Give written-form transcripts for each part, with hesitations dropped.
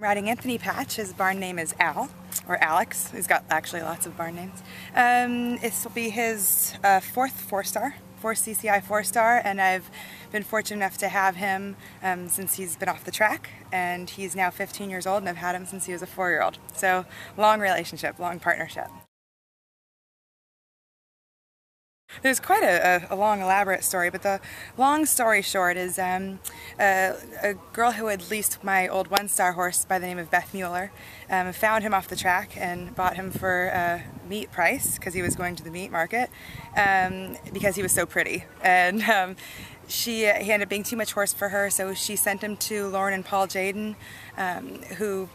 Riding Anthony Patch. His barn name is Al, or Alex. He's got actually lots of barn names. This will be his fourth 4-star, 4 CCI 4-star, and I've been fortunate enough to have him since he's been off the track, and he's now 15 years old, and I've had him since he was a 4-year-old. So long relationship, long partnership. There's quite a long, elaborate story, but the long story short is a girl who had leased my old 1-star horse by the name of Beth Mueller found him off the track and bought him for a meat price because he was going to the meat market because he was so pretty. And he ended up being too much horse for her, so she sent him to Lauren and Paul Jaden, who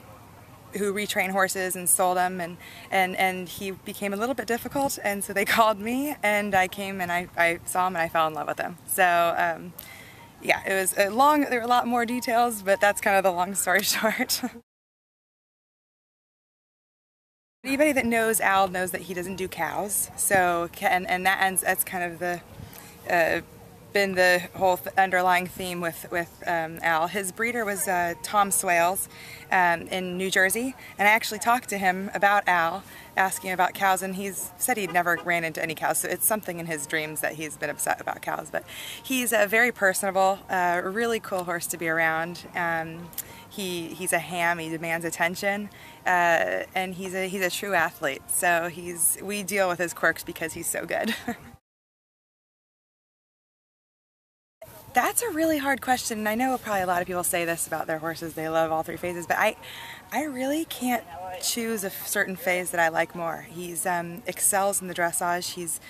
retrain horses and sold them, and he became a little bit difficult, and so they called me, and I came and I saw him and I fell in love with him. So yeah, it was a long, there were a lot more details, but that's kind of the long story short. Anybody that knows Al knows that he doesn't do cows, so that's kind of the been the whole underlying theme with Al. His breeder was Tom Swales in New Jersey, and I actually talked to him about Al, asking about cows, and he's said he'd never ran into any cows, so it's something in his dreams that he's been upset about cows. But he's very personable, a really cool horse to be around. He's a ham, he demands attention, and he's a true athlete, so we deal with his quirks because he's so good. That's a really hard question, and I know probably a lot of people say this about their horses, they love all 3 phases, but I really can't choose a certain phase that I like more. He's excels in the dressage, he's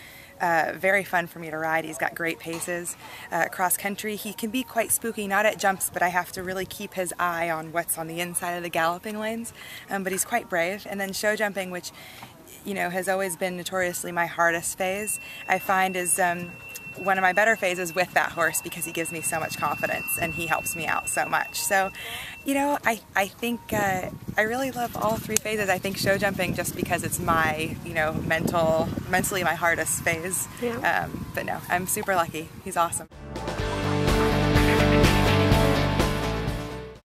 very fun for me to ride, he's got great paces. Cross country, he can be quite spooky, not at jumps, but I have to really keep his eye on what's on the inside of the galloping lanes, but he's quite brave. And then show jumping, which has always been notoriously my hardest phase, I find is one of my better phases with that horse because he gives me so much confidence and he helps me out so much. So, I think I really love all 3 phases. I think show jumping just because it's my, mentally my hardest phase. Yeah. But no, I'm super lucky. He's awesome.